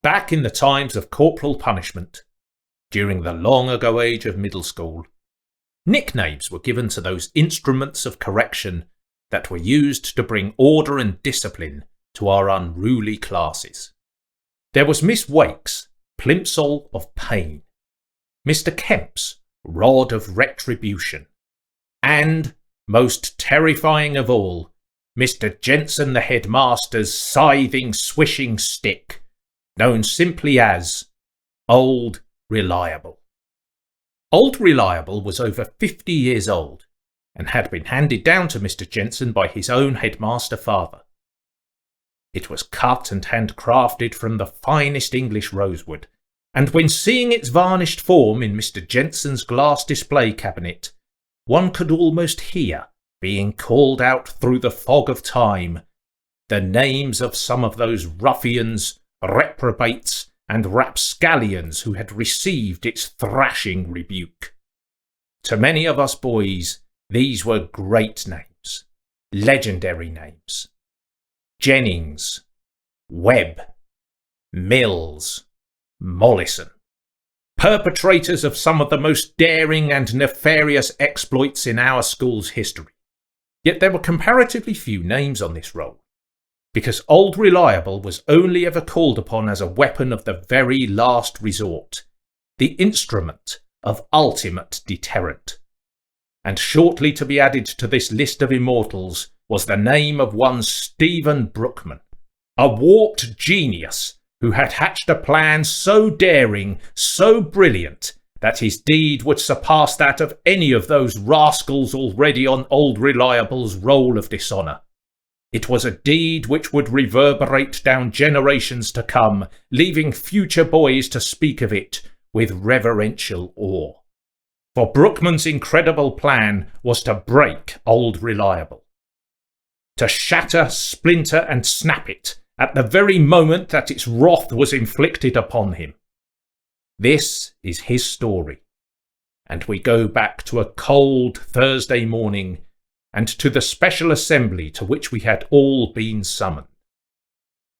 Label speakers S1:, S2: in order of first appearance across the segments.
S1: back in the times of corporal punishment, during the long ago age of middle school, nicknames were given to those instruments of correction that were used to bring order and discipline to our unruly classes. There was Miss Wake's plimsoll of pain, Mr. Kemp's rod of retribution, and, most terrifying of all, Mr. Jensen the headmaster's scything, swishing stick, known simply as Old Reliable. Old Reliable was over 50 years old and had been handed down to Mr. Jensen by his own headmaster father. It was cut and handcrafted from the finest English rosewood, and when seeing its varnished form in Mr. Jensen's glass display cabinet, one could almost hear, being called out through the fog of time, the names of some of those ruffians, reprobates, and rapscallions who had received its thrashing rebuke. To many of us boys, these were great names, legendary names. Jennings, Webb, Mills, Mollison, perpetrators of some of the most daring and nefarious exploits in our school's history. Yet there were comparatively few names on this roll, because Old Reliable was only ever called upon as a weapon of the very last resort, the instrument of ultimate deterrent. And shortly to be added to this list of immortals was the name of one Stephen Brookman, a warped genius who had hatched a plan so daring, so brilliant, that his deed would surpass that of any of those rascals already on Old Reliable's roll of dishonour. It was a deed which would reverberate down generations to come, leaving future boys to speak of it with reverential awe. For Brookman's incredible plan was to break Old Reliable, to shatter, splinter, and snap it at the very moment that its wrath was inflicted upon him. This is his story, and we go back to a cold Thursday morning and to the special assembly to which we had all been summoned.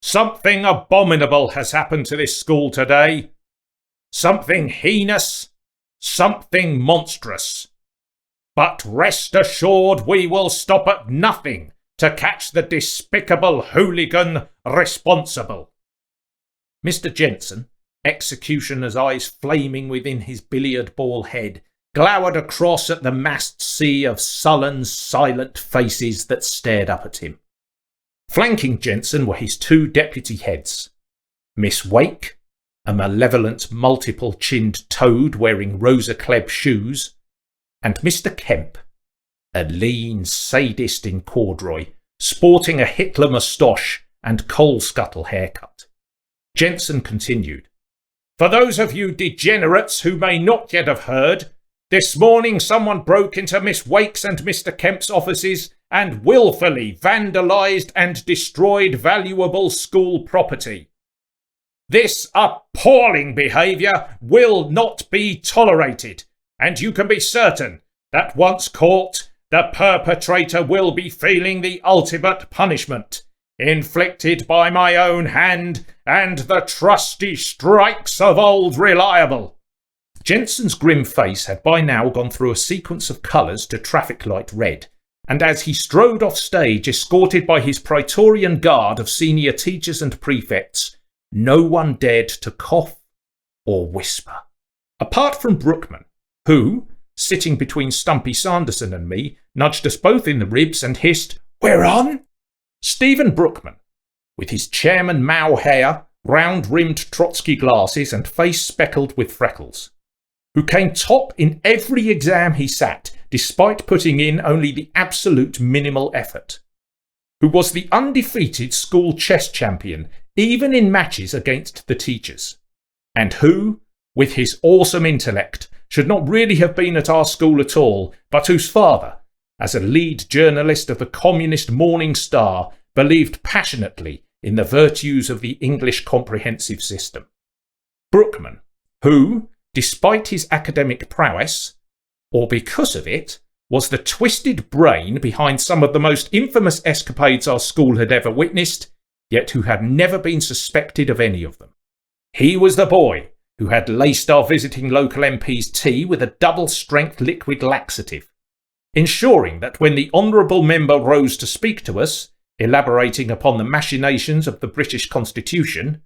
S1: Something abominable has happened to this school today. Something heinous, something monstrous. But rest assured we will stop at nothing to catch the despicable hooligan responsible. Mr. Jensen, executioner's eyes flaming within his billiard ball head, glowered across at the massed sea of sullen, silent faces that stared up at him. Flanking Jensen were his two deputy heads, Miss Wake, a malevolent multiple-chinned toad wearing Rosa-Klebb shoes, and Mr. Kemp, a lean sadist in corduroy, sporting a Hitler moustache and coal-scuttle haircut. Jensen continued, "For those of you degenerates who may not yet have heard, this morning someone broke into Miss Wake's and Mr. Kemp's offices and wilfully vandalised and destroyed valuable school property. This appalling behaviour will not be tolerated, and you can be certain that once caught, the perpetrator will be feeling the ultimate punishment, inflicted by my own hand and the trusty strikes of Old Reliable." Jensen's grim face had by now gone through a sequence of colours to traffic light red, and as he strode off stage escorted by his Praetorian guard of senior teachers and prefects, no one dared to cough or whisper. Apart from Brookman, who, sitting between Stumpy Sanderson and me, nudged us both in the ribs and hissed, "We're on!" Stephen Brookman, with his Chairman Mao hair, round-rimmed Trotsky glasses and face speckled with freckles, who came top in every exam he sat, despite putting in only the absolute minimal effort, who was the undefeated school chess champion, even in matches against the teachers, and who, with his awesome intellect, should not really have been at our school at all, but whose father, as a lead journalist of the communist Morning Star, believed passionately in the virtues of the English comprehensive system. Brookman, who, despite his academic prowess, or because of it, was the twisted brain behind some of the most infamous escapades our school had ever witnessed, yet who had never been suspected of any of them. He was the boy who had laced our visiting local MP's tea with a double-strength liquid laxative, ensuring that when the honourable member rose to speak to us, elaborating upon the machinations of the British Constitution,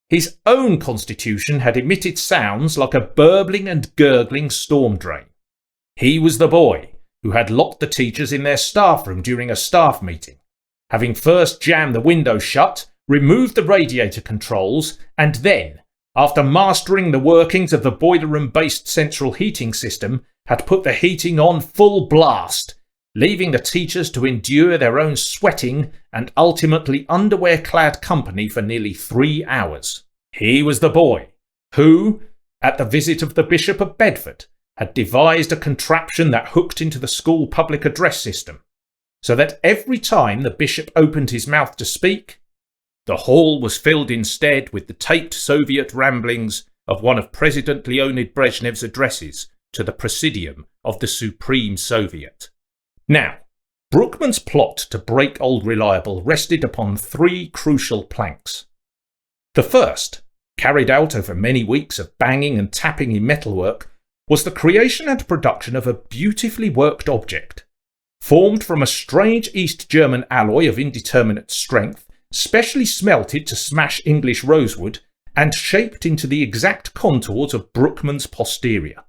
S1: his own constitution had emitted sounds like a burbling and gurgling storm drain. He was the boy who had locked the teachers in their staff room during a staff meeting, having first jammed the window shut, removed the radiator controls, and then, after mastering the workings of the boiler room-based central heating system, had put the heating on full blast, leaving the teachers to endure their own sweating and ultimately underwear-clad company for nearly 3 hours. He was the boy who, at the visit of the Bishop of Bedford, had devised a contraption that hooked into the school public address system, so that every time the bishop opened his mouth to speak, the hall was filled instead with the taped Soviet ramblings of one of President Leonid Brezhnev's addresses to the Presidium of the Supreme Soviet. Now, Brookman's plot to break Old Reliable rested upon 3 crucial planks. The first, carried out over many weeks of banging and tapping in metalwork, was the creation and production of a beautifully worked object, formed from a strange East German alloy of indeterminate strength, specially smelted to smash English rosewood, and shaped into the exact contours of Brookman's posterior.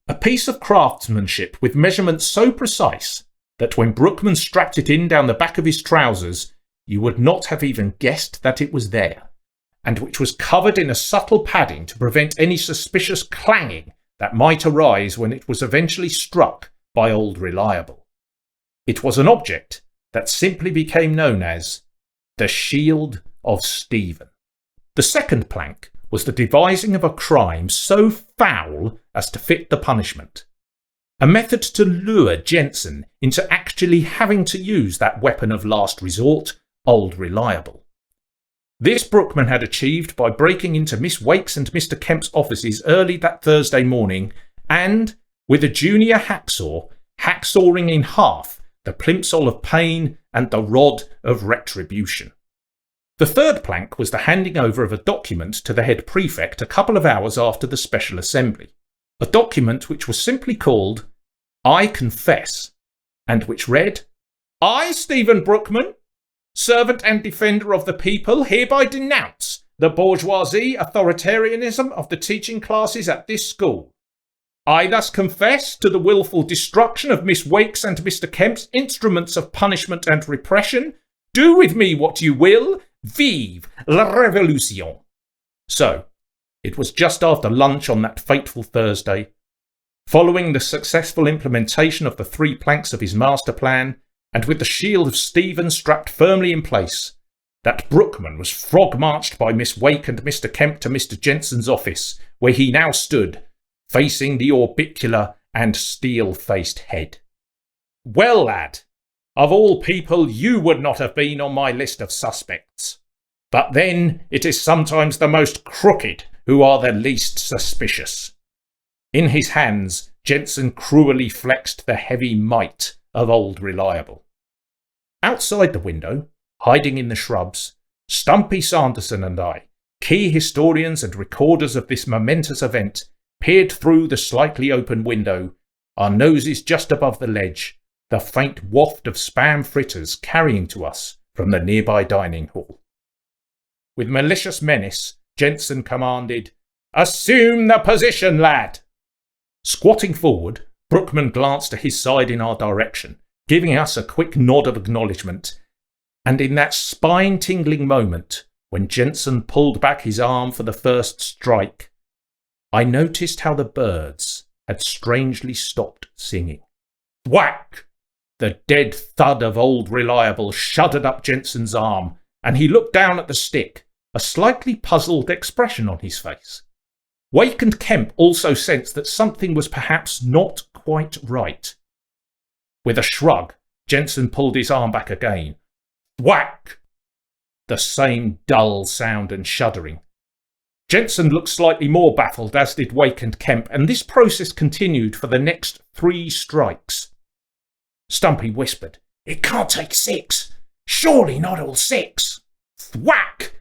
S1: A piece of craftsmanship with measurements so precise that when Brookman strapped it in down the back of his trousers, you would not have even guessed that it was there, and which was covered in a subtle padding to prevent any suspicious clanging that might arise when it was eventually struck by Old Reliable. It was an object that simply became known as the Shield of Stephen. The second plank was the devising of a crime so foul as to fit the punishment. A method to lure Jensen into actually having to use that weapon of last resort, Old Reliable. This Brookman had achieved by breaking into Miss Wake's and Mr. Kemp's offices early that Thursday morning and, with a junior hacksaw, hacksawing in half the plimsoll of pain and the rod of retribution. The third plank was the handing over of a document to the head prefect a couple of hours after the special assembly. A document which was simply called I Confess, and which read, I, Stephen Brookman, servant and defender of the people, hereby denounce the bourgeoisie authoritarianism of the teaching classes at this school. I thus confess to the wilful destruction of Miss Wake's and Mr. Kemp's instruments of punishment and repression. Do with me what you will. Vive la Révolution. So, it was just after lunch on that fateful Thursday, following the successful implementation of the 3 planks of his master plan, and with the Shield of Stephen strapped firmly in place, that Brookman was frog-marched by Miss Wake and Mr. Kemp to Mr. Jensen's office, where he now stood, facing the orbicular and steel-faced head. Well, lad, of all people you would not have been on my list of suspects. But then it is sometimes the most crooked who are the least suspicious. In his hands, Jensen cruelly flexed the heavy might of Old Reliable. Outside the window, hiding in the shrubs, Stumpy Sanderson and I, key historians and recorders of this momentous event, peered through the slightly open window, our noses just above the ledge, the faint waft of spam fritters carrying to us from the nearby dining hall. With malicious menace, Jensen commanded, Assume the position, lad! Squatting forward, Brookman glanced to his side in our direction, giving us a quick nod of acknowledgement, and in that spine-tingling moment, when Jensen pulled back his arm for the first strike, I noticed how the birds had strangely stopped singing. Whack! The dead thud of Old Reliable shuddered up Jensen's arm, and he looked down at the stick, a slightly puzzled expression on his face. Wake and Kemp also sensed that something was perhaps not quite right. With a shrug, Jensen pulled his arm back again. Whack! The same dull sound and shuddering. Jensen looked slightly more baffled, as did Wake and Kemp, and this process continued for the next 3 strikes. Stumpy whispered, It can't take 6. Surely not all 6. Thwack!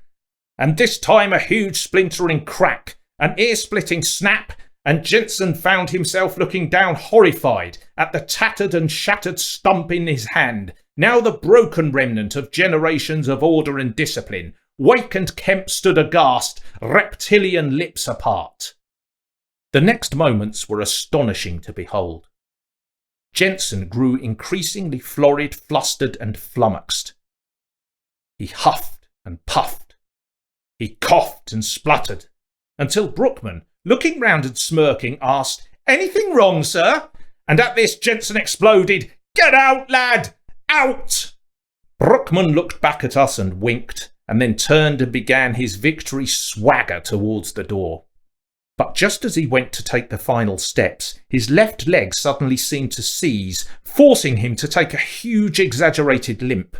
S1: and this time a huge splintering crack, an ear-splitting snap, and Jensen found himself looking down horrified at the tattered and shattered stump in his hand, now the broken remnant of generations of order and discipline. Wake and Kemp stood aghast, reptilian lips apart. The next moments were astonishing to behold. Jensen grew increasingly florid, flustered, and flummoxed. He huffed and puffed. He coughed and spluttered, until Brookman, looking round and smirking, asked, "Anything wrong, sir?" And at this Jensen exploded, "Get out, lad! Out!" Brookman looked back at us and winked, and then turned and began his victory swagger towards the door. But just as he went to take the final steps, his left leg suddenly seemed to seize, forcing him to take a huge exaggerated limp.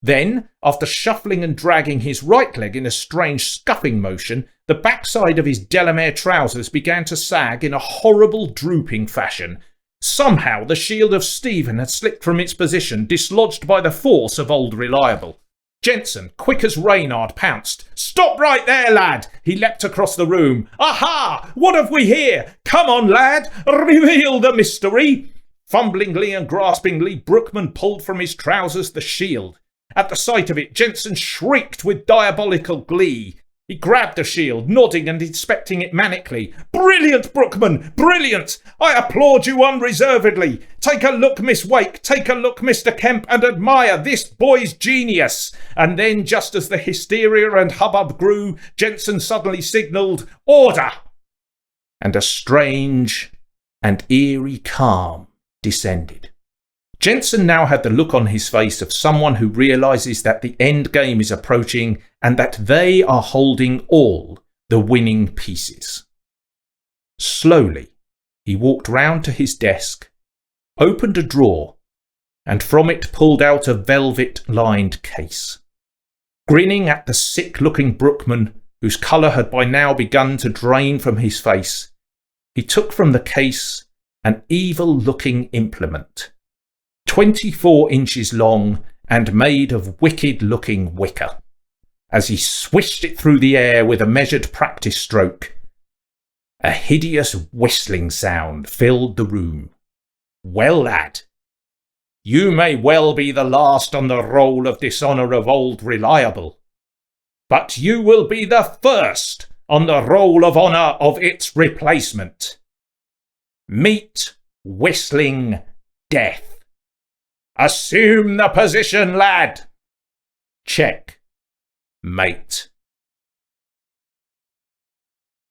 S1: Then, after shuffling and dragging his right leg in a strange scuffing motion, the backside of his Delamere trousers began to sag in a horrible drooping fashion. Somehow the shield of Stephen had slipped from its position, dislodged by the force of old Reliable. Jensen, quick as Reynard, pounced. "Stop right there, lad!" He leapt across the room. "Aha! What have we here? Come on, lad! Reveal the mystery!" Fumblingly and graspingly, Brookman pulled from his trousers the shield. At the sight of it, Jensen shrieked with diabolical glee. He grabbed the shield, nodding and inspecting it manically. "Brilliant, Brookman! Brilliant! I applaud you unreservedly. Take a look, Miss Wake. Take a look, Mr. Kemp, and admire this boy's genius." And then, just as the hysteria and hubbub grew, Jensen suddenly signalled, "Order!" And a strange and eerie calm descended. Jensen now had the look on his face of someone who realises that the end game is approaching and that they are holding all the winning pieces. Slowly, he walked round to his desk, opened a drawer, and from it pulled out a velvet-lined case. Grinning at the sick-looking Brookman, whose colour had by now begun to drain from his face, he took from the case an evil-looking implement, 24 inches long and made of wicked-looking wicker. As he swished it through the air with a measured practice stroke, a hideous whistling sound filled the room. "Well, lad, you may well be the last on the roll of dishonour of old Reliable, but you will be the first on the roll of honour of its replacement. Meet Whistling Death. Assume the position, lad." Check, mate.